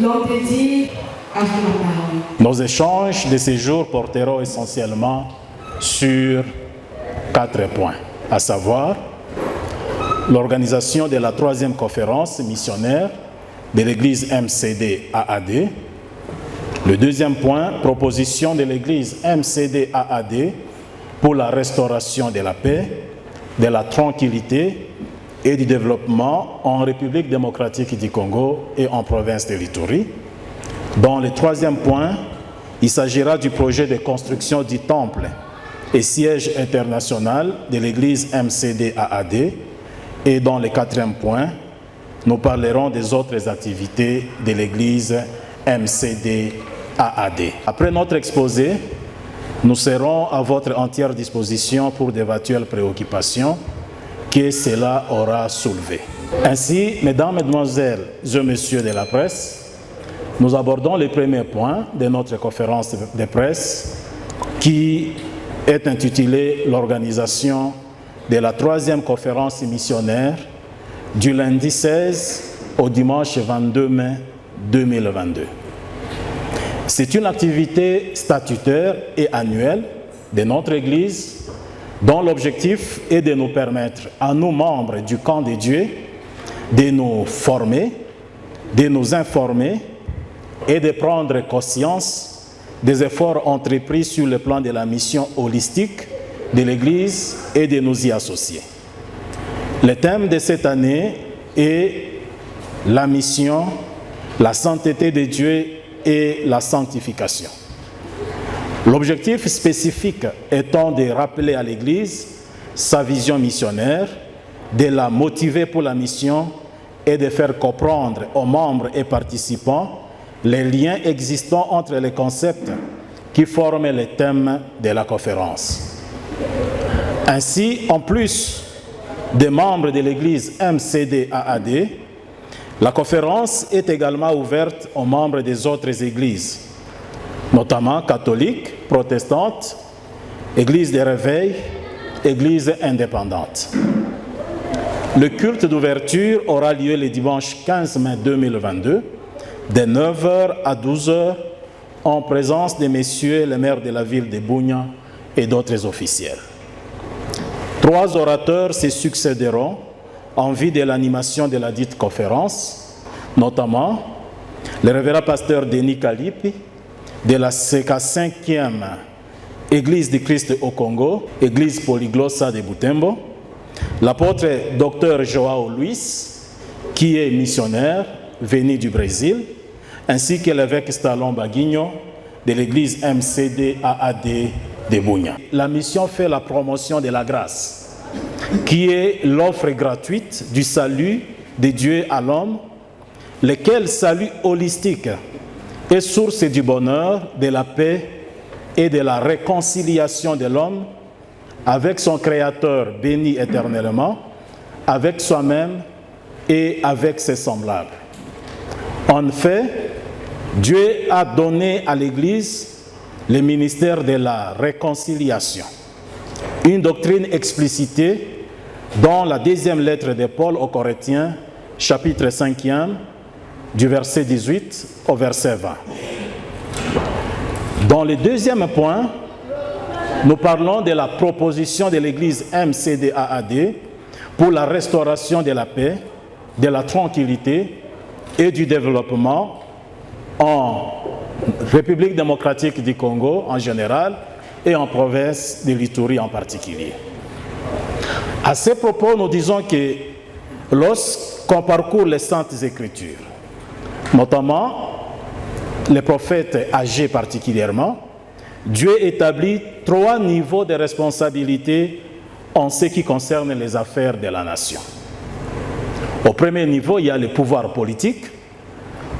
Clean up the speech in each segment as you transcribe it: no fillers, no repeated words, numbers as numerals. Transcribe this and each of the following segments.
L'on te dit, à la parole. Nos échanges de ces jours porteront essentiellement sur 4 points, à savoir l'organisation de la 3e conférence missionnaire de l'Église MCD-AAD. Le 2e point, proposition de l'Église MCD-AAD pour la restauration de la paix, de la tranquillité et du développement en République démocratique du Congo et en province de l'Ituri. Dans le 3e point, il s'agira du projet de construction du temple et siège international de l'Église MCD-AAD. Et dans le 4e point, nous parlerons des autres activités de l'Église MCD-AAD. Après notre exposé, nous serons à votre entière disposition pour d'éventuelles préoccupations que cela aura soulevées. Ainsi, mesdames, mesdemoiselles et messieurs de la presse, nous abordons le premier point de notre conférence de presse qui est intitulée « L'organisation de la 3e conférence missionnaire du lundi 16 au dimanche 22 mai 2022. C'est une activité statutaire et annuelle de notre Église dont l'objectif est de nous permettre à nous, membres du camp de Dieu, de nous former, de nous informer et de prendre conscience des efforts entrepris sur le plan de la mission holistique de l'Église et de nous y associer. Le thème de cette année est la mission, la sainteté de Dieu et la sanctification. L'objectif spécifique étant de rappeler à l'Église sa vision missionnaire, de la motiver pour la mission et de faire comprendre aux membres et participants les liens existants entre les concepts qui forment le thème de la conférence. Ainsi, en plus des membres de l'Église MCD-AAD, la conférence est également ouverte aux membres des autres églises, notamment catholiques, protestantes, églises de réveil, églises indépendantes. Le culte d'ouverture aura lieu le dimanche 15 mai 2022, de 9h à 12h, en présence de messieurs les maires de la ville de Bunia et d'autres officiels. 3 orateurs se succéderont en vue de l'animation de la dite conférence, notamment le révérend pasteur Denis Kalipi de la CK 5e Église du Christ au Congo, Église polyglossa de Butembo, l'apôtre Dr Joao Luis, qui est missionnaire venu du Brésil, ainsi que l'évêque Stalon Baguinho de l'Église MCD-AAD de Bunia. La mission fait la promotion de la grâce, qui est l'offre gratuite du salut de Dieu à l'homme, lequel salut holistique est source du bonheur, de la paix et de la réconciliation de l'homme avec son Créateur béni éternellement, avec soi-même et avec ses semblables. En effet, Dieu a donné à l'Église le ministère de la réconciliation, une doctrine explicitée dans la 2e lettre de Paul aux Corinthiens, chapitre 5e, du verset 18 au verset 20. Dans le 2e point, nous parlons de la proposition de l'Église MCD-AAD pour la restauration de la paix, de la tranquillité et du développement en République démocratique du Congo en général et en province de l'Ituri en particulier. À ces propos, nous disons que lorsqu'on parcourt les Saintes Écritures, notamment les prophètes âgés particulièrement, Dieu établit 3 niveaux de responsabilité en ce qui concerne les affaires de la nation. Au premier niveau, il y a le pouvoir politique.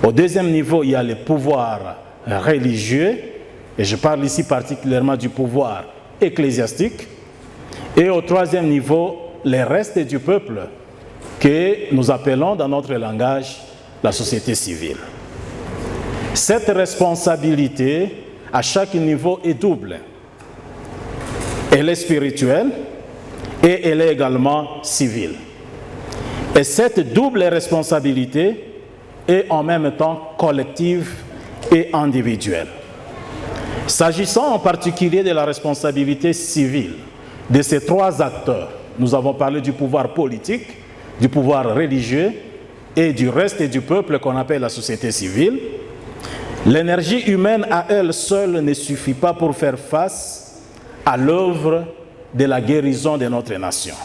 Au 2e niveau, il y a le pouvoir religieux. Et je parle ici particulièrement du pouvoir ecclésiastique. Et au 3e niveau, le reste du peuple que nous appelons dans notre langage la société civile. Cette responsabilité à chaque niveau est double. Elle est spirituelle et elle est également civile. Et cette double responsabilité et en même temps collective et individuelle. S'agissant en particulier de la responsabilité civile de ces trois acteurs, nous avons parlé du pouvoir politique, du pouvoir religieux et du reste du peuple qu'on appelle la société civile. L'énergie humaine à elle seule ne suffit pas pour faire face à l'œuvre de la guérison de notre nation.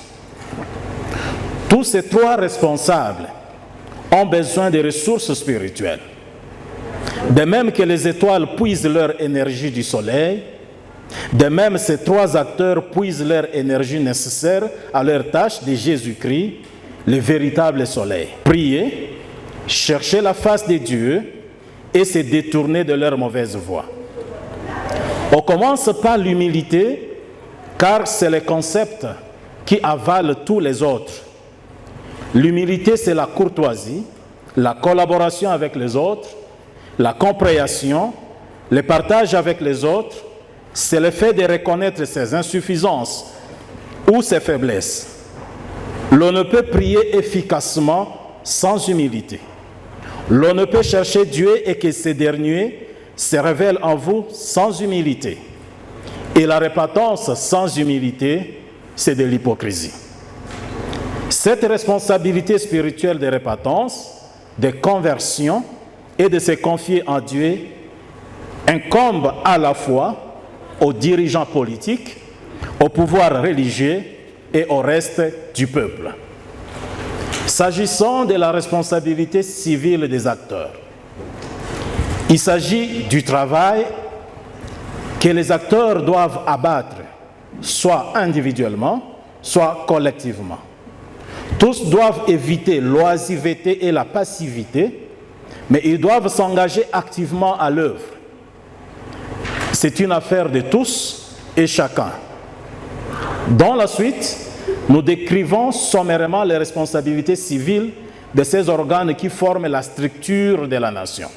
Tous ces trois responsables ont besoin de ressources spirituelles. De même que les étoiles puisent leur énergie du soleil, de même ces trois acteurs puisent leur énergie nécessaire à leur tâche de Jésus-Christ, le véritable soleil. Prier, chercher la face de Dieu et se détourner de leur mauvaise voie. On commence par l'humilité, car c'est le concept qui avale tous les autres. L'humilité, c'est la courtoisie, la collaboration avec les autres, la compréhension, le partage avec les autres, c'est le fait de reconnaître ses insuffisances ou ses faiblesses. L'on ne peut prier efficacement sans humilité. L'on ne peut chercher Dieu et que ce dernier se révèle en vous sans humilité. Et la repentance sans humilité, c'est de l'hypocrisie. Cette responsabilité spirituelle de repentance, de conversion et de se confier en Dieu incombe à la fois aux dirigeants politiques, au pouvoir religieux et au reste du peuple. S'agissant de la responsabilité civile des acteurs, il s'agit du travail que les acteurs doivent abattre, soit individuellement, soit collectivement. Tous doivent éviter l'oisiveté et la passivité, mais ils doivent s'engager activement à l'œuvre. C'est une affaire de tous et chacun. Dans la suite, nous décrivons sommairement les responsabilités civiles de ces organes qui forment la structure de la nation,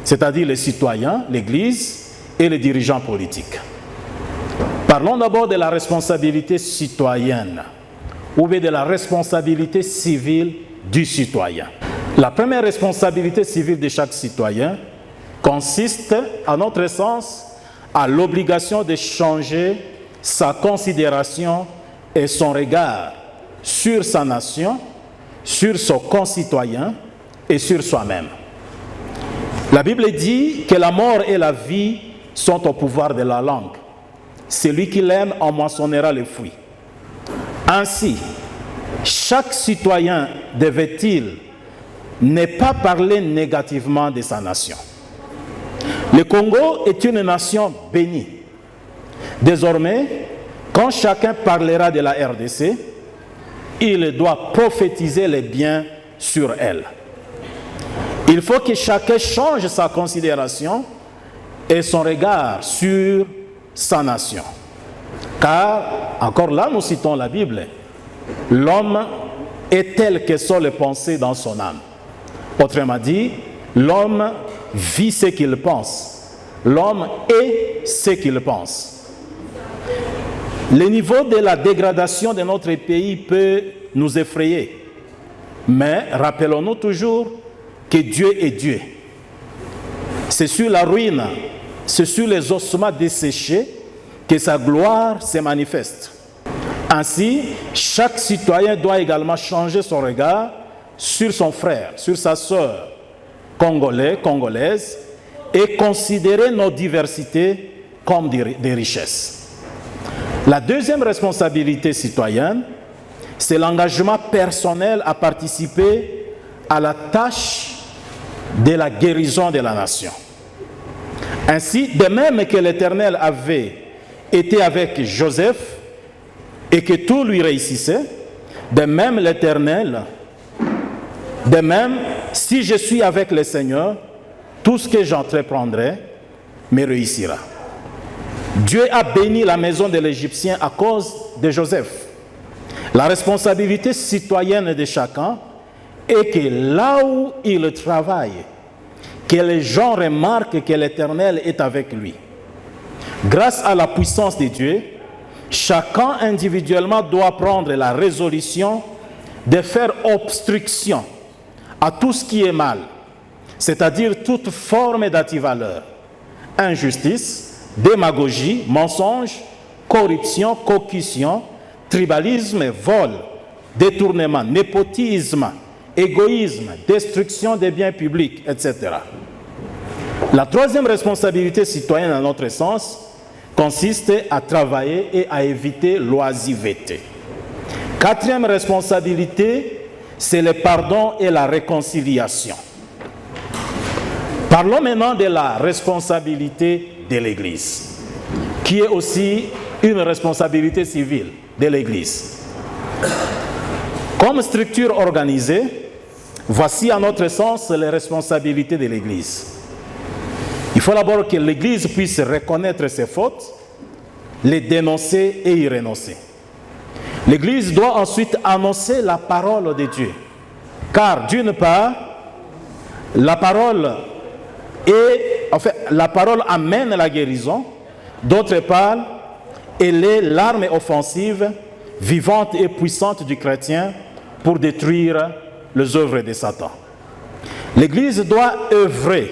c'est-à-dire les citoyens, l'Église et les dirigeants politiques. Parlons d'abord de la responsabilité citoyenne, ou bien de la responsabilité civile du citoyen. La première responsabilité civile de chaque citoyen consiste, à notre sens, à l'obligation de changer sa considération et son regard sur sa nation, sur son concitoyen et sur soi-même. La Bible dit que la mort et la vie sont au pouvoir de la langue. Celui qui l'aime en moissonnera les fruits. Ainsi, chaque citoyen devait-il ne pas parler négativement de sa nation. Le Congo est une nation bénie. Désormais, quand chacun parlera de la RDC, il doit prophétiser les biens sur elle. Il faut que chacun change sa considération et son regard sur sa nation. Car, encore là, nous citons la Bible, l'homme est tel que sont les pensées dans son âme. Autrement dit, l'homme vit ce qu'il pense. L'homme est ce qu'il pense. Le niveau de la dégradation de notre pays peut nous effrayer. Mais rappelons-nous toujours que Dieu est Dieu. C'est sur la ruine, c'est sur les ossements desséchés que sa gloire se manifeste. Ainsi, chaque citoyen doit également changer son regard sur son frère, sur sa sœur, congolais, congolaise, et considérer nos diversités comme des richesses. La deuxième responsabilité citoyenne, c'est l'engagement personnel à participer à la tâche de la guérison de la nation. Ainsi, de même que l'Éternel avait été avec Joseph et que tout lui réussissait, de même l'Éternel, de même, si je suis avec le Seigneur, tout ce que j'entreprendrai me réussira. Dieu a béni la maison de l'Égyptien à cause de Joseph. La responsabilité citoyenne de chacun est que là où il travaille, que les gens remarquent que l'Éternel est avec lui. Grâce à la puissance de Dieu, chacun individuellement doit prendre la résolution de faire obstruction à tout ce qui est mal, c'est-à-dire toute forme d'antivaleur, injustice, démagogie, mensonge, corruption, concussion, tribalisme, vol, détournement, népotisme, égoïsme, destruction des biens publics, etc. La troisième responsabilité citoyenne, à notre sens, consiste à travailler et à éviter l'oisiveté. Quatrième responsabilité, c'est le pardon et la réconciliation. Parlons maintenant de la responsabilité de l'Église, qui est aussi une responsabilité civile de l'Église. Comme structure organisée, voici à notre sens les responsabilités de l'Église. Il faut d'abord que l'Église puisse reconnaître ses fautes, les dénoncer et y renoncer. L'Église doit ensuite annoncer la parole de Dieu. Car d'une part, la parole amène la guérison. D'autre part, elle est l'arme offensive, vivante et puissante du chrétien pour détruire les œuvres de Satan. L'Église doit œuvrer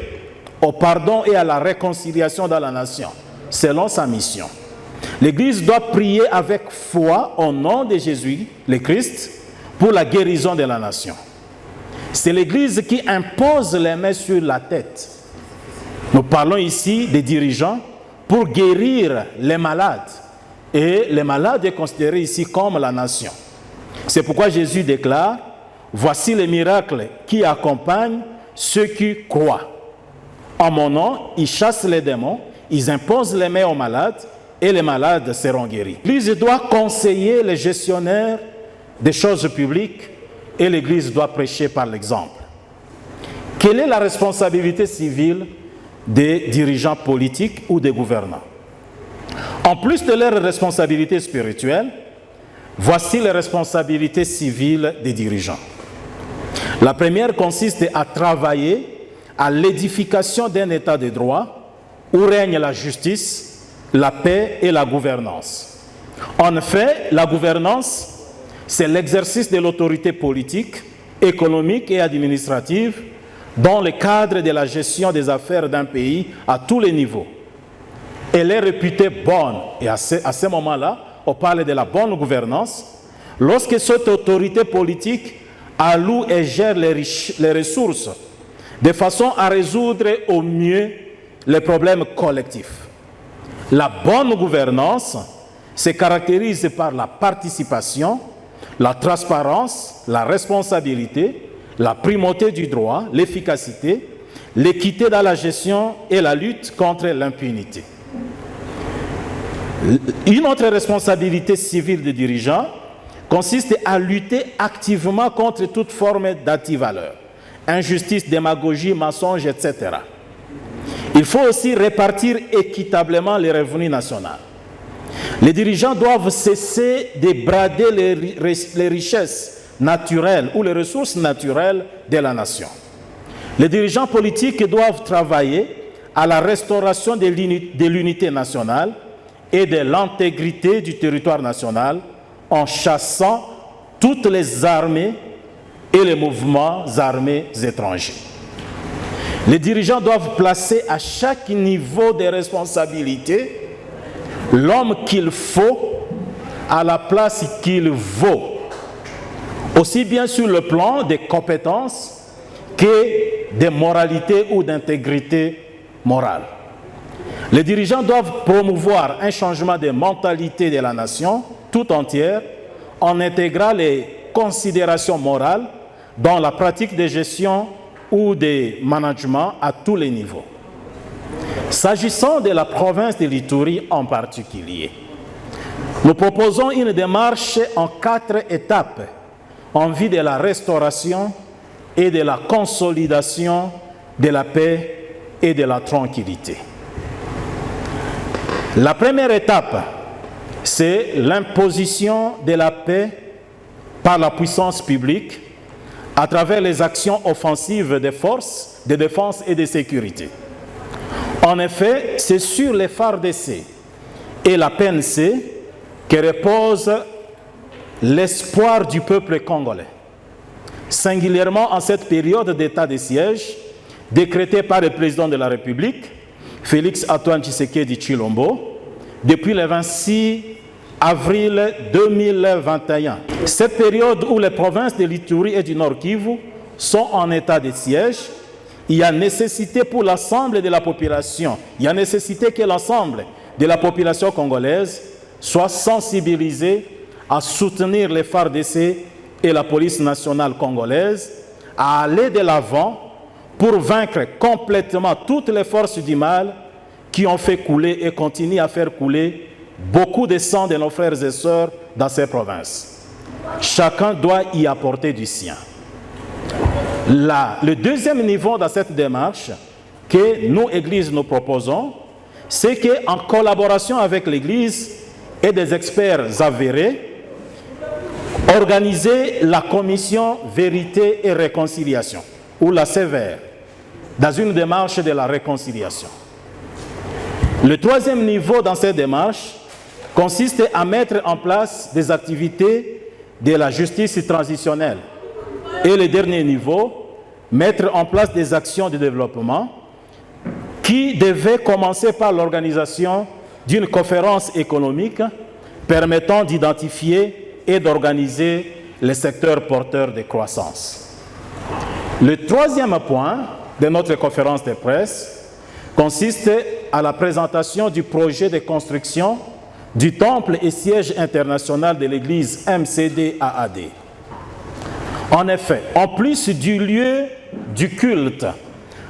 au pardon et à la réconciliation dans la nation, selon sa mission. L'Église doit prier avec foi au nom de Jésus, le Christ, pour la guérison de la nation. C'est l'Église qui impose les mains sur la tête. Nous parlons ici des dirigeants pour guérir les malades. Et les malades est considéré ici comme la nation. C'est pourquoi Jésus déclare, « Voici les miracles qui accompagnent ceux qui croient. En mon nom, ils chassent les démons, ils imposent les mains aux malades et les malades seront guéris. » L'Église doit conseiller les gestionnaires des choses publiques et l'Église doit prêcher par l'exemple. Quelle est la responsabilité civile des dirigeants politiques ou des gouvernants? En plus de leurs responsabilités spirituelles, voici les responsabilités civiles des dirigeants. La première consiste à travailler à l'édification d'un état de droit où règne la justice, la paix et la gouvernance. En effet, la gouvernance, c'est l'exercice de l'autorité politique, économique et administrative dans le cadre de la gestion des affaires d'un pays à tous les niveaux. Elle est réputée bonne, et à ce moment-là, on parle de la bonne gouvernance, lorsque cette autorité politique alloue et gère les ressources de façon à résoudre au mieux les problèmes collectifs. La bonne gouvernance se caractérise par la participation, la transparence, la responsabilité, la primauté du droit, l'efficacité, l'équité dans la gestion et la lutte contre l'impunité. Une autre responsabilité civile des dirigeants consiste à lutter activement contre toute forme d'antivaleur, injustice, démagogie, mensonge, etc. Il faut aussi répartir équitablement les revenus nationaux. Les dirigeants doivent cesser de brader les richesses naturelles ou les ressources naturelles de la nation. Les dirigeants politiques doivent travailler à la restauration de l'unité nationale et de l'intégrité du territoire national en chassant toutes les armées et les mouvements armés étrangers. Les dirigeants doivent placer à chaque niveau de responsabilité l'homme qu'il faut à la place qu'il vaut, aussi bien sur le plan des compétences que des moralités ou d'intégrité morale. Les dirigeants doivent promouvoir un changement de mentalité de la nation tout entière en intégrant les considérations morales dans la pratique de gestion ou de management à tous les niveaux. S'agissant de la province de l'Ituri en particulier, nous proposons une démarche en 4 étapes en vue de la restauration et de la consolidation de la paix et de la tranquillité. La première étape, c'est l'imposition de la paix par la puissance publique à travers les actions offensives des forces de défense et de sécurité. En effet, c'est sur les FARDC et la PNC que repose l'espoir du peuple congolais. Singulièrement en cette période d'état de siège, décrété par le président de la République, Félix Antoine Tshisekedi Tshilombo, depuis le 26 avril 2021. Cette période où les provinces de l'Ituri et du Nord Kivu sont en état de siège, il y a nécessité pour l'ensemble de la population, il y a nécessité que l'ensemble de la population congolaise soit sensibilisée à soutenir les FARDC et la police nationale congolaise, à aller de l'avant pour vaincre complètement toutes les forces du mal qui ont fait couler et continuent à faire couler beaucoup de sang de nos frères et sœurs dans ces provinces. Chacun doit y apporter du sien. Le deuxième niveau dans cette démarche que nous, Église, nous proposons, c'est qu'en collaboration avec l'Église et des experts avérés, organiser la commission Vérité et Réconciliation, ou la CVR, dans une démarche de la réconciliation. Le troisième niveau dans cette démarche consiste à mettre en place des activités de la justice transitionnelle. Et le dernier niveau, mettre en place des actions de développement qui devaient commencer par l'organisation d'une conférence économique permettant d'identifier et d'organiser les secteurs porteurs de croissance. Le troisième point de notre conférence de presse consiste à la présentation du projet de construction du temple et siège international de l'église MCD-AAD. En effet, en plus du lieu du culte,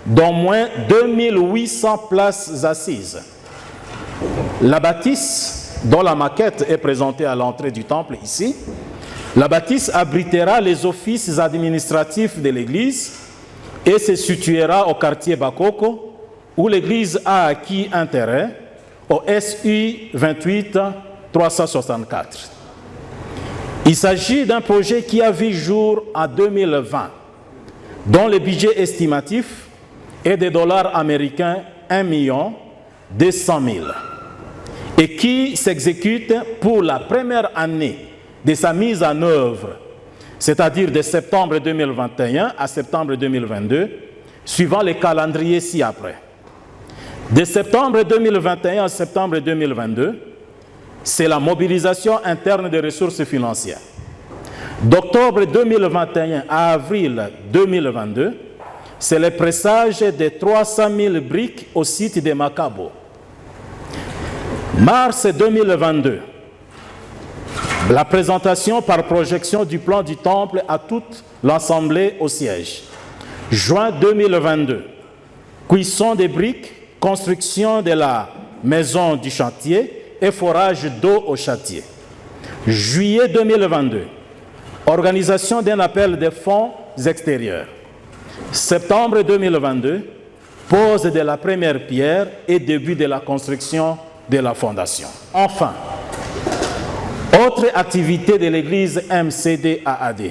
d'au moins 2800 places assises, la bâtisse, dont la maquette est présentée à l'entrée du temple ici, la bâtisse abritera les offices administratifs de l'église et se situera au quartier Bakoko, où l'église a acquis un terrain au SU 28 364. Il s'agit d'un projet qui a vu jour en 2020, dont le budget estimatif est de dollars américains 1 200 000 et qui s'exécute pour la première année de sa mise en œuvre, c'est-à-dire de septembre 2021 à septembre 2022, suivant les calendriers ci-après. De septembre 2021 à septembre 2022, c'est la mobilisation interne des ressources financières. D'octobre 2021 à avril 2022, c'est le pressage de 300 000 briques au site de Makabo. Mars 2022, la présentation par projection du plan du temple à toute l'Assemblée au siège. Juin 2022, cuisson des briques, construction de la maison du chantier et forage d'eau au chantier. Juillet 2022, organisation d'un appel de fonds extérieurs. Septembre 2022, pose de la première pierre et début de la construction de la fondation. Enfin, autre activité de l'église MCD-AAD.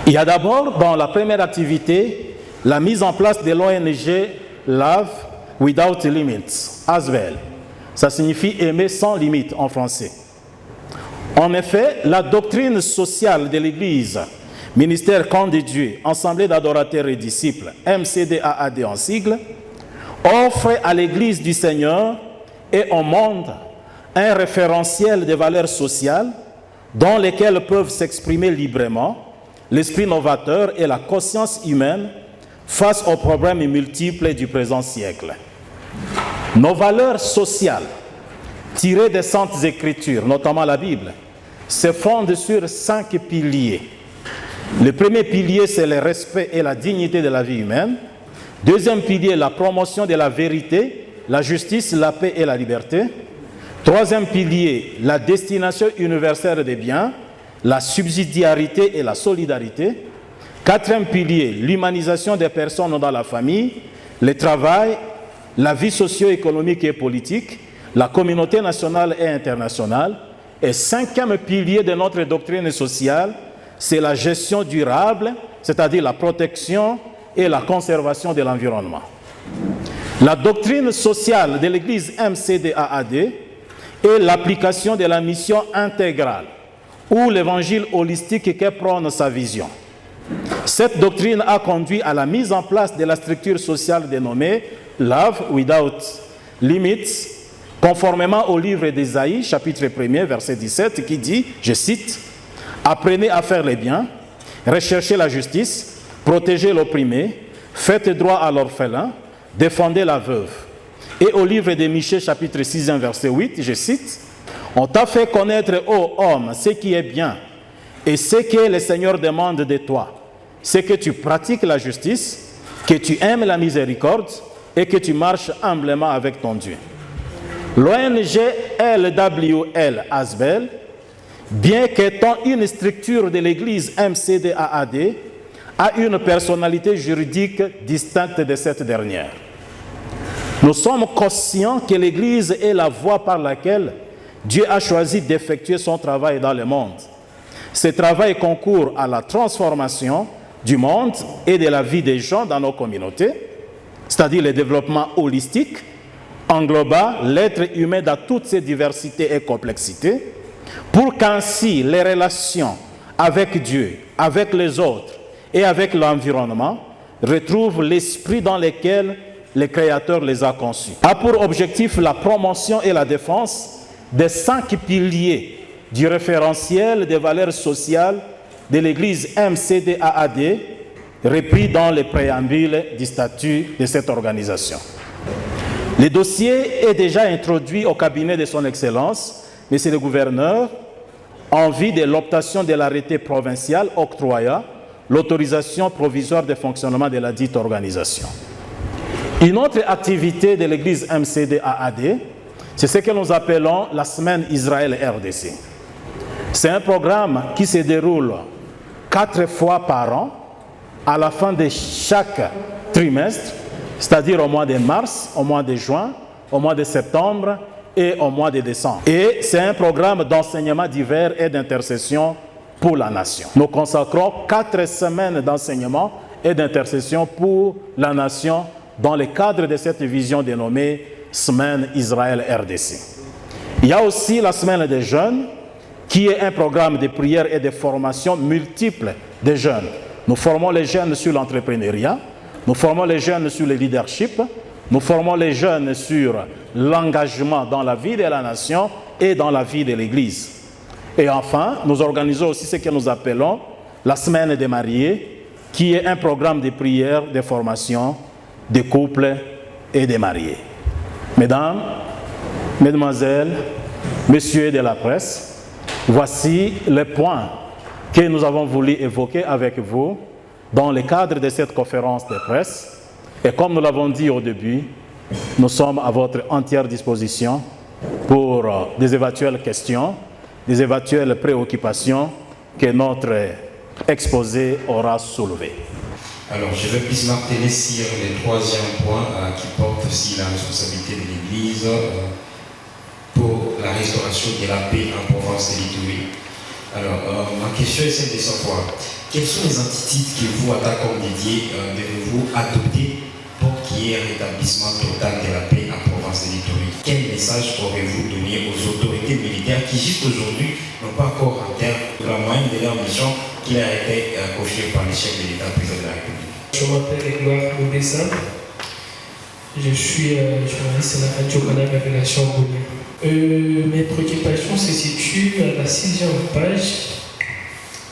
Il y a d'abord, dans la première activité, la mise en place de l'ONG Love Without Limits, ASVEL. Ça signifie aimer sans limite en français. En effet, la doctrine sociale de l'Église, ministère Camp de Dieu, Assemblée d'adorateurs et disciples, MCD-AAD en sigle, offre à l'Église du Seigneur et au monde un référentiel de valeurs sociales dans lesquelles peuvent s'exprimer librement l'esprit novateur et la conscience humaine face aux problèmes multiples du présent siècle. Nos valeurs sociales, tirées des Saintes Écritures, notamment la Bible, se fondent sur 5 piliers. Le premier pilier, c'est le respect et la dignité de la vie humaine. Deuxième pilier, la promotion de la vérité, la justice, la paix et la liberté. Troisième pilier, la destination universelle des biens, la subsidiarité et la solidarité. Quatrième pilier, l'humanisation des personnes dans la famille, le travail, la vie socio-économique et politique, la communauté nationale et internationale. Et cinquième pilier de notre doctrine sociale, c'est la gestion durable, c'est-à-dire la protection et la conservation de l'environnement. La doctrine sociale de l'Église MCD-AAD est l'application de la mission intégrale ou l'évangile holistique qui prône sa vision. Cette doctrine a conduit à la mise en place de la structure sociale dénommée Love Without Limits, conformément au livre d'Ésaïe, chapitre 1er, verset 17, qui dit, je cite, « Apprenez à faire les biens, recherchez la justice, protégez l'opprimé, faites droit à l'orphelin, défendez la veuve. » Et au livre de Michée, chapitre 6, verset 8, je cite, « On t'a fait connaître, ô homme, ce qui est bien, et ce que le Seigneur demande de toi, c'est que tu pratiques la justice, que tu aimes la miséricorde et que tu marches humblement avec ton Dieu. » L'ONG LWL Asbel, bien qu'étant une structure de l'église MCDAAD, a une personnalité juridique distincte de cette dernière. Nous sommes conscients que l'église est la voie par laquelle Dieu a choisi d'effectuer son travail dans le monde. Ce travail concourt à la transformation du monde et de la vie des gens dans nos communautés, c'est-à-dire le développement holistique, englobant l'être humain dans toutes ses diversités et complexités, pour qu'ainsi les relations avec Dieu, avec les autres et avec l'environnement retrouvent l'esprit dans lequel le Créateur les a conçus. A pour objectif la promotion et la défense des 5 piliers du référentiel des valeurs sociales de l'Église MCDAAD, repris dans le préambule du statut de cette organisation. Le dossier est déjà introduit au cabinet de son Excellence, Monsieur le Gouverneur, en vue de l'optation de l'arrêté provincial octroyant l'autorisation provisoire de fonctionnement de la dite organisation. Une autre activité de l'Église MCDAAD, c'est ce que nous appelons la Semaine Israël-RDC. C'est un programme qui se déroule 4 fois par an, à la fin de chaque trimestre, c'est-à-dire au mois de mars, au mois de juin, au mois de septembre et au mois de décembre. Et c'est un programme d'enseignement divers et d'intercession pour la nation. Nous consacrons 4 semaines d'enseignement et d'intercession pour la nation dans le cadre de cette vision dénommée Semaine Israël-RDC. Il y a aussi la Semaine des jeunes, qui est un programme de prière et de formation multiple des jeunes. Nous formons les jeunes sur l'entrepreneuriat, nous formons les jeunes sur le leadership, nous formons les jeunes sur l'engagement dans la vie de la nation et dans la vie de l'Église. Et enfin, nous organisons aussi ce que nous appelons la Semaine des mariés, qui est un programme de prière, de formation des couples et des mariés. Mesdames, Mesdemoiselles, Messieurs de la presse, voici les points que nous avons voulu évoquer avec vous dans le cadre de cette conférence de presse. Et comme nous l'avons dit au début, nous sommes à votre entière disposition pour des éventuelles questions, des éventuelles préoccupations que notre exposé aura soulevées. Alors, je vais plus m'atteler sur le 3e point qui porte aussi la responsabilité de l'Église pour la restauration de la paix en province de l'Itourie. Alors, ma question est celle de savoir quelles sont les attitudes que vous, en tant qu'homme dédié, devez-vous adopter pour qu'il y ait un rétablissement total de la paix en province de l'Itourie. Quel message pourrez-vous donner aux autorités militaires qui, jusqu'aujourd'hui, n'ont pas encore atteint la moyenne de leur mission qui a été confiée par le chef de l'État, président de la République? Je m'appelle Edouard Obessa. Je suis journaliste à la Radio-Canada Révélation Bounia. Mes préoccupations se situent à la 6e page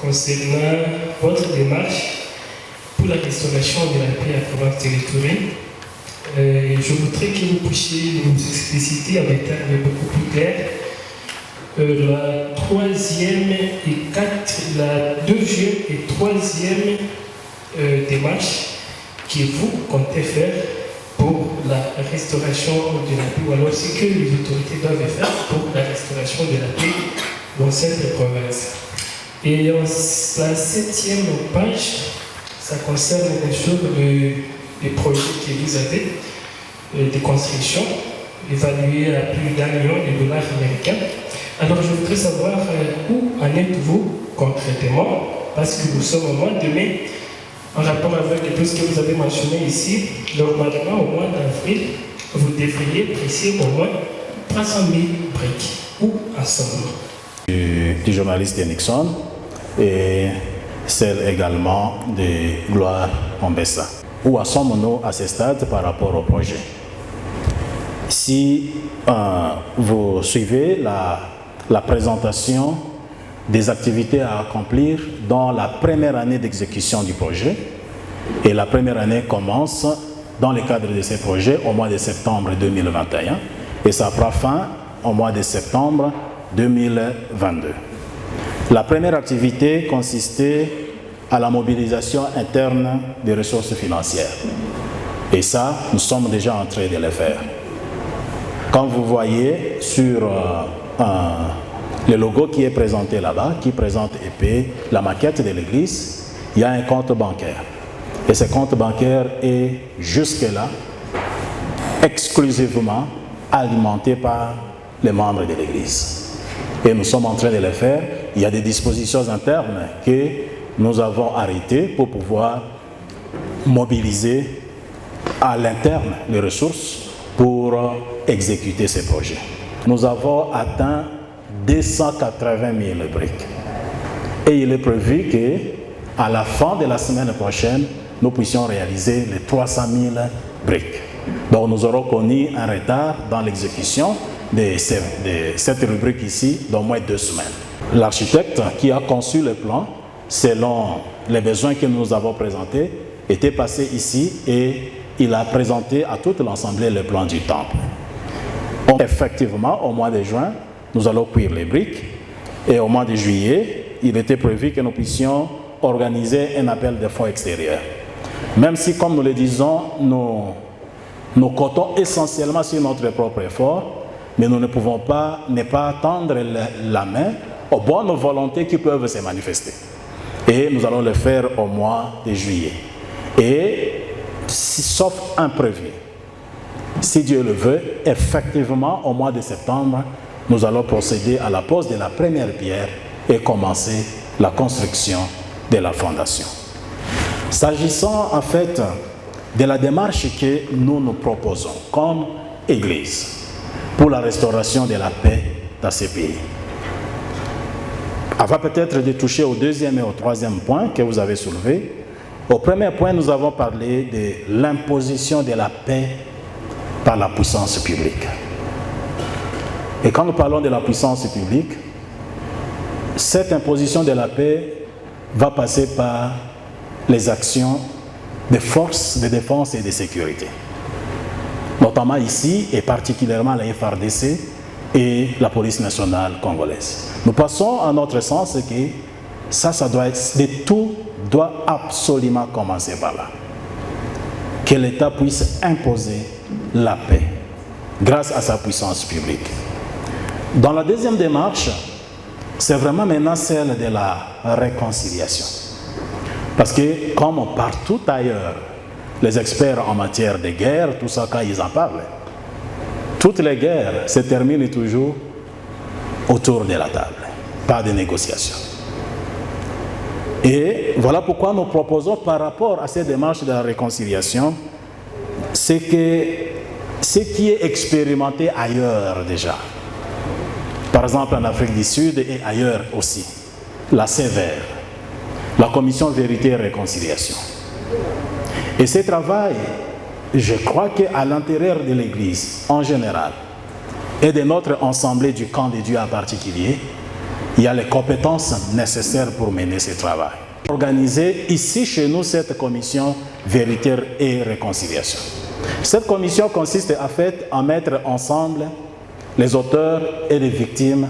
concernant votre démarche pour la restauration de la paix à province de l'Itourie. Je voudrais que vous puissiez nous expliciter en termes beaucoup plus clairs la 2e et 3e démarche que vous comptez faire pour la restauration de la paix, ou alors ce que les autorités doivent faire pour la restauration de la paix dans cette province. Et la 7e page, ça concerne bien sûr les projets que vous avez de construction, évalués à plus d'1 million de dollars américains. Alors je voudrais savoir où en êtes-vous concrètement, parce que nous sommes au mois de mai, en rapport avec tout ce que vous avez mentionné ici. Normalement, au mois d'avril, vous devriez presser au moins 300 000 briques. Où en sommes-nous? Du journaliste Nixon. Et celle également de Gloire Ombessa. Où en sommes-nous à ce stade par rapport au projet? Si vous suivez la présentation des activités à accomplir dans la première année d'exécution du projet, et la première année commence dans le cadre de ces projets au mois de septembre 2021 et ça prend fin au mois de septembre 2022. La première activité consistait à la mobilisation interne des ressources financières. Et ça, nous sommes déjà en train de le faire. Comme vous voyez sur le logo qui est présenté là-bas, qui présente épais la maquette de l'église, il y a un compte bancaire. Et ce compte bancaire est jusque-là exclusivement alimenté par les membres de l'église. Et nous sommes en train de le faire. Il y a des dispositions internes que nous avons arrêtées pour pouvoir mobiliser à l'interne les ressources pour exécuter ces projets. Nous avons atteint 280 000 briques. Et il est prévu qu'à la fin de la semaine prochaine, nous puissions réaliser les 300 000 briques. Donc nous aurons connu un retard dans l'exécution de cette rubrique ici d'au moins 2 semaines. L'architecte qui a conçu le plan, selon les besoins que nous avons présentés, était passé ici et il a présenté à toute l'Assemblée le plan du temple. Donc, effectivement, au mois de juin, nous allons cuire les briques et au mois de juillet, il était prévu que nous puissions organiser un appel de fonds extérieurs. Même si, comme nous le disons, nous comptons essentiellement sur notre propre effort, mais nous ne pouvons pas ne pas tendre la main aux bonnes volontés qui peuvent se manifester. Et nous allons le faire au mois de juillet. Et sauf imprévu, si Dieu le veut, effectivement, au mois de septembre, nous allons procéder à la pose de la première pierre et commencer la construction de la fondation. S'agissant en fait de la démarche que nous nous proposons comme Église pour la restauration de la paix dans ces pays, avant peut-être de toucher au deuxième et au troisième point que vous avez soulevé, au premier point, nous avons parlé de l'imposition de la paix par la puissance publique. Et quand nous parlons de la puissance publique, cette imposition de la paix va passer par les actions des forces de défense et de sécurité. Notamment ici, et particulièrement la FARDC et la police nationale congolaise. Nous passons à notre sens que ça doit être, tout doit absolument commencer par là. Que l'État puisse imposer la paix grâce à sa puissance publique. Dans la deuxième démarche, c'est vraiment maintenant celle de la réconciliation. Parce que comme partout ailleurs, les experts en matière de guerre, tout ça quand ils en parlent, toutes les guerres se terminent toujours autour de la table, pas de négociations. Et voilà pourquoi nous proposons par rapport à cette démarche de la réconciliation, c'est que ce qui est expérimenté ailleurs déjà, par exemple en Afrique du Sud et ailleurs aussi, la CVR, la Commission Vérité et Réconciliation. Et ce travail, je crois qu'à l'intérieur de l'Église en général et de notre assemblée du camp de Dieu en particulier, il y a les compétences nécessaires pour mener ce travail. Organiser ici chez nous cette commission Vérité et Réconciliation. Cette commission consiste en fait à mettre ensemble les auteurs et les victimes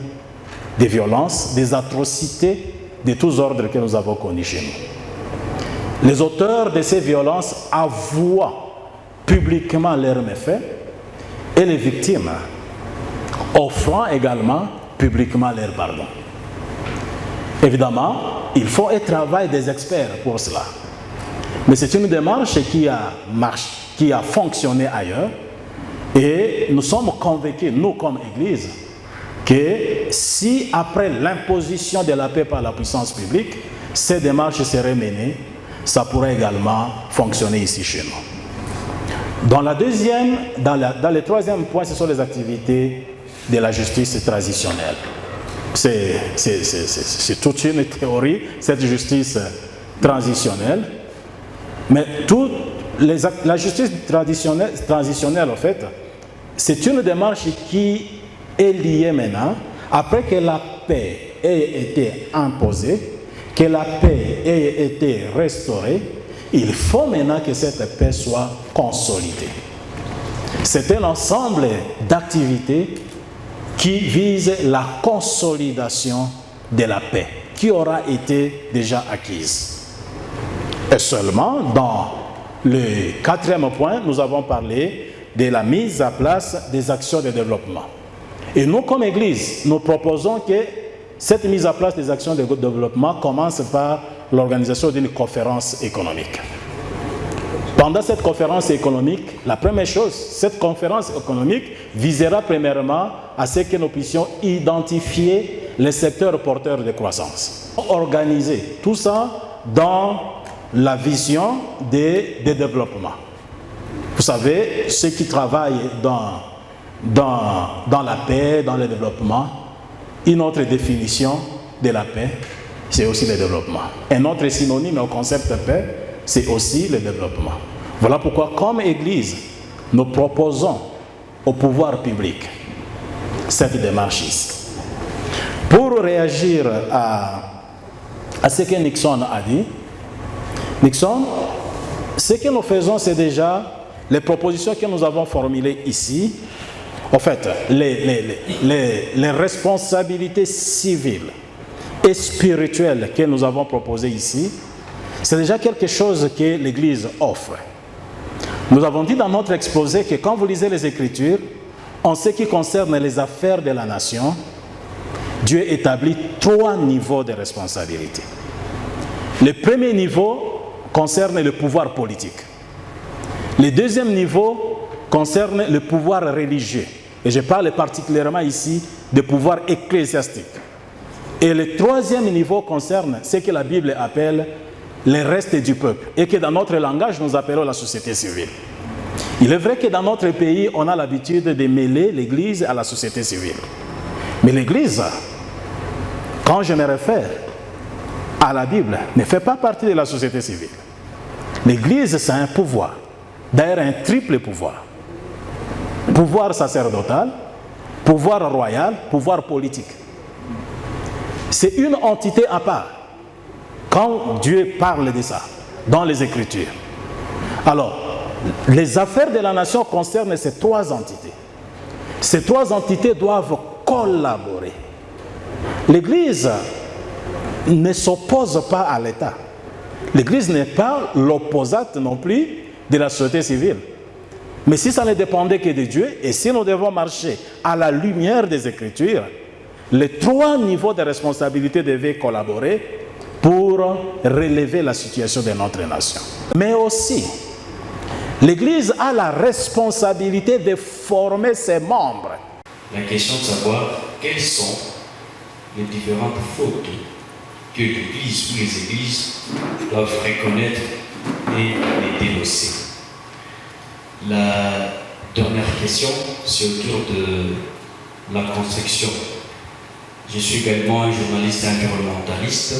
des violences, des atrocités de tous ordres que nous avons connus chez nous. Les auteurs de ces violences avouent publiquement leurs méfaits et les victimes offrant également publiquement leur pardon. Évidemment, il faut un travail des experts pour cela. Mais c'est une démarche qui a fonctionné ailleurs. Et nous sommes convaincus, nous comme Église, que si après l'imposition de la paix par la puissance publique, ces démarches seraient menées, ça pourrait également fonctionner ici chez nous. Dans le troisième point, ce sont les activités de la justice traditionnelle. C'est toute une théorie, cette justice transitionnelle, mais la justice transitionnelle, en fait, c'est une démarche qui est liée maintenant, après que la paix ait été imposée, que la paix ait été restaurée, il faut maintenant que cette paix soit consolidée. C'est un ensemble d'activités qui visent la consolidation de la paix, qui aura été déjà acquise. Et seulement dans le 4e point, nous avons parlé de la mise à place des actions de développement. Et nous, comme Église, nous proposons que cette mise à place des actions de développement commence par l'organisation d'une conférence économique. Pendant cette conférence économique, la première chose, cette conférence économique visera premièrement à ce que nous puissions identifier les secteurs porteurs de croissance. Organiser tout ça dans la vision des développements. Vous savez, ceux qui travaillent dans la paix, dans le développement, une autre définition de la paix, c'est aussi le développement. Un autre synonyme au concept de paix, c'est aussi le développement. Voilà pourquoi, comme Église, nous proposons au pouvoir public cette démarche ici. Pour réagir à ce que Nixon a dit, Nixon, ce que nous faisons, c'est déjà les propositions que nous avons formulées ici. En fait, les responsabilités civiles et spirituelles que nous avons proposées ici, c'est déjà quelque chose que l'Église offre. Nous avons dit dans notre exposé que quand vous lisez les Écritures, en ce qui concerne les affaires de la nation, Dieu établit 3 niveaux de responsabilité. Le premier niveau concerne le pouvoir politique. Le deuxième niveau concerne le pouvoir religieux. Et je parle particulièrement ici du pouvoir ecclésiastique. Et le troisième niveau concerne ce que la Bible appelle le reste du peuple, et que dans notre langage, nous appelons la société civile. Il est vrai que dans notre pays, on a l'habitude de mêler l'Église à la société civile. Mais l'Église, quand je me réfère à la Bible, ne fait pas partie de la société civile. L'Église, c'est un pouvoir, d'ailleurs un triple pouvoir. Pouvoir sacerdotal, pouvoir royal, pouvoir politique. C'est une entité à part. Quand Dieu parle de ça, dans les Écritures. Alors, les affaires de la nation concernent ces 3 entités. Ces 3 entités doivent collaborer. L'Église ne s'oppose pas à l'État. L'Église n'est pas l'opposante non plus de la société civile. Mais si ça ne dépendait que de Dieu, et si nous devons marcher à la lumière des Écritures, les 3 niveaux de responsabilité devaient collaborer pour relever la situation de notre nation. Mais aussi, l'Église a la responsabilité de former ses membres. La question de savoir quelles sont les différentes fautes que l'Église ou les Églises doivent reconnaître et les dénoncer. La dernière question, c'est autour de la construction. Je suis également un journaliste environnementaliste.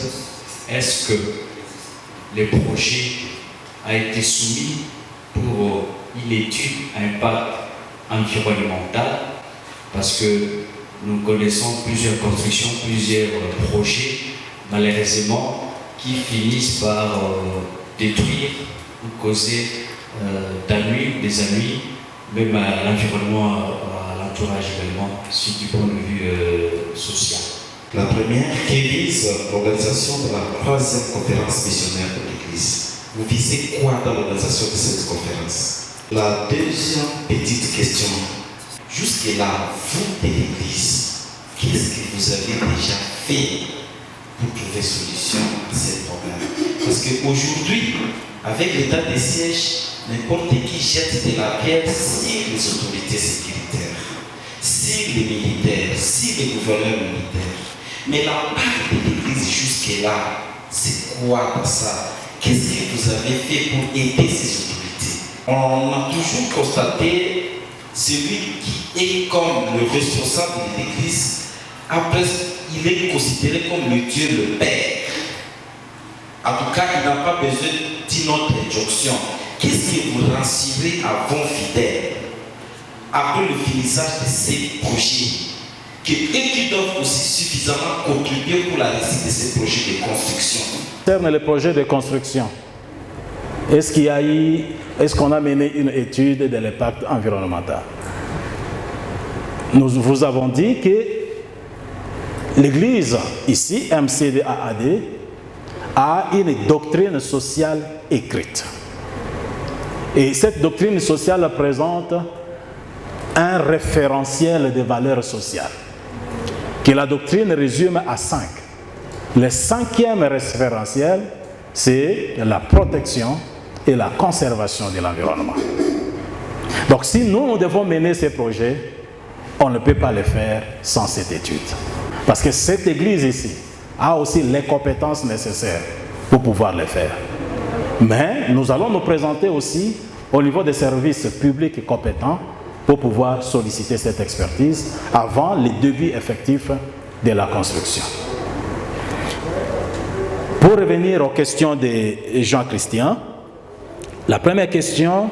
Est-ce que le projet a été soumis pour une étude impact environnemental? Parce que nous connaissons plusieurs constructions, plusieurs projets, malheureusement, qui finissent par détruire ou causer des ennuis, même à l'environnement, à l'entourage également, sur du point de vue social. La première qui vise l'organisation de la 3e conférence missionnaire de l'Église. Vous visez quoi dans l'organisation de cette conférence? La deuxième petite question. Jusque-là, vous de l'Église, qu'est-ce que vous avez déjà fait pour trouver solution à ces problèmes? Parce qu'aujourd'hui, avec l'état de siège, n'importe qui jette de la pierre sur les autorités sécuritaires, sur les militaires, sur les gouverneurs militaires. Mais la part de l'Église jusque-là, c'est quoi dans ça? Qu'est-ce que vous avez fait pour aider ces autorités? On a toujours constaté celui qui est comme le responsable de l'Église, après, il est considéré comme le Dieu, le Père. En tout cas, il n'a pas besoin d'une autre injonction. Qu'est-ce que vous rassurez à vos fidèles après le finissage de ces projets, qu'ils doivent aussi suffisamment contribuer pour la réussite de ces projets de construction? Concernant les projets de construction, est-ce qu'on a mené une étude de l'impact environnemental? Nous vous avons dit que l'Église, ici, MCDAAD, a une doctrine sociale écrite. Et cette doctrine sociale présente un référentiel des valeurs sociales, que la doctrine résume à 5. Le 5e référentiel, c'est la protection et la conservation de l'environnement. Donc si nous devons mener ces projets, on ne peut pas les faire sans cette étude. Parce que cette église ici a aussi les compétences nécessaires pour pouvoir les faire. Mais nous allons nous présenter aussi au niveau des services publics compétents pour pouvoir solliciter cette expertise avant le début effectif de la construction. Pour revenir aux questions de Jean-Christian, la première question,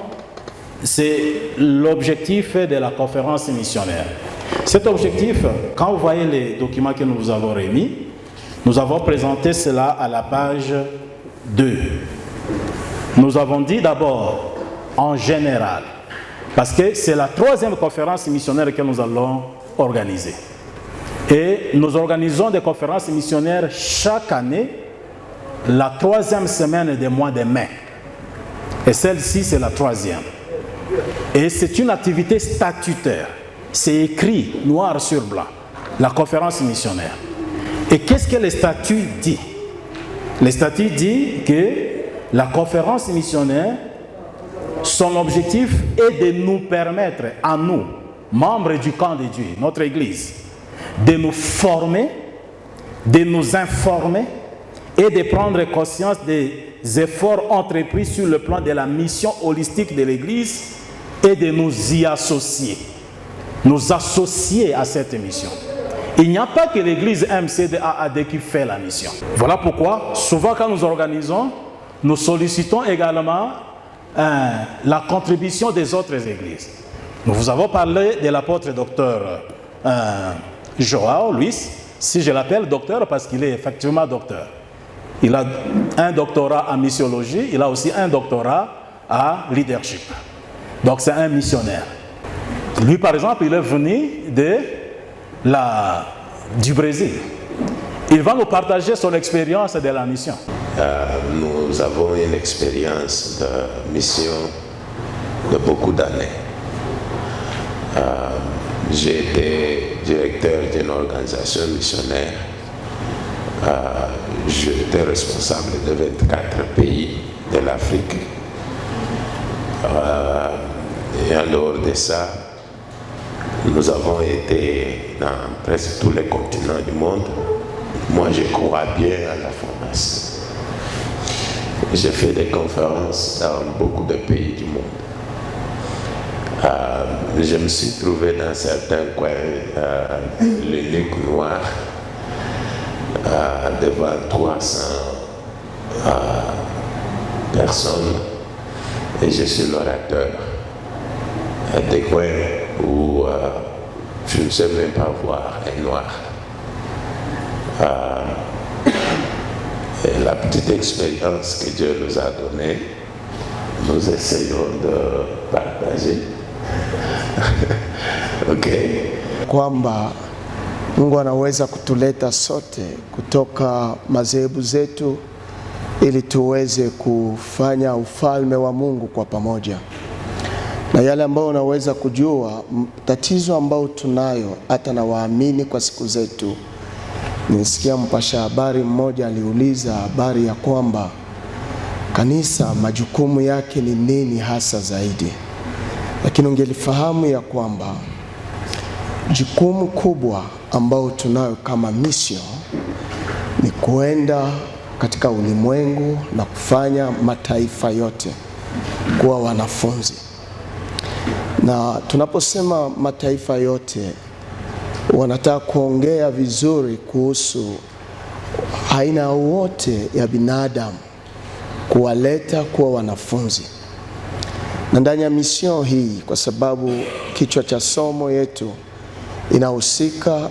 c'est l'objectif de la conférence missionnaire. Cet objectif, quand vous voyez les documents que nous vous avons remis, nous avons présenté cela à la page 2. Nous avons dit d'abord, en général, parce que c'est la 3e conférence missionnaire que nous allons organiser. Et nous organisons des conférences missionnaires chaque année, la 3e semaine du mois de mai. Et celle-ci, c'est la 3e. Et c'est une activité statutaire. C'est écrit noir sur blanc, la conférence missionnaire. Et qu'est-ce que le statut dit? Le statut dit que la conférence missionnaire, son objectif est de nous permettre, à nous, membres du camp de Dieu, notre Église, de nous former, de nous informer et de prendre conscience des efforts entrepris sur le plan de la mission holistique de l'Église et de nous y associer. Nous associer à cette mission. Il n'y a pas que l'Église MCDAAD qui fait la mission. Voilà pourquoi, souvent quand nous organisons, nous sollicitons également la contribution des autres églises. Nous vous avons parlé de l'apôtre docteur Joao Luis, si je l'appelle docteur parce qu'il est effectivement docteur. Il a un doctorat en missiologie, il a aussi un doctorat en leadership. Donc c'est un missionnaire. Lui par exemple, il est venu du Brésil. Il va nous partager son expérience de la mission. Nous avons une expérience de mission de beaucoup d'années. J'ai été directeur d'une organisation missionnaire. J'étais responsable de 24 pays de l'Afrique. Et en dehors de ça, nous avons été dans presque tous les continents du monde. Moi, je crois bien à la formation. J'ai fait des conférences dans beaucoup de pays du monde. Je me suis trouvé dans certains coins, l'unique noir, devant 300 personnes, et je suis l'orateur. Des coins où je ne sais même pas voir un noir. Et la petite expérience que Dieu nous a donnée, nous essayons de partager. Okay. Kwamba Mungu anaweza kutuleta sote kutoka madhehebu zetu ili tuweze kufanya ufalme wa Mungu kwa pamoja. Na yale ambayo unaweza kujua tatizo ambao tunayo hata na waamini kwa siku zetu. Nisikia mpasha habari mmoja aliuliza habari ya kwamba kanisa majukumu yake ni nini hasa zaidi. Lakini ungelifahamu ya kwamba jukumu kubwa ambao tunayo kama mission ni kuenda katika ulimwengu na kufanya mataifa yote kuwa wanafunzi. Na tunaposema mataifa yote, wanataka kuongea vizuri kuhusu aina wote ya binadamu kuwaleta kuwa wanafunzi. Na ndani ya mission hii, kwa sababu kichwa cha somo yetu inahusika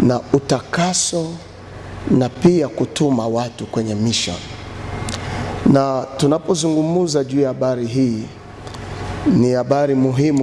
na utakaso na pia kutuma watu kwenye mission. Na tunapozungumza juu ya habari hii, ni habari muhimu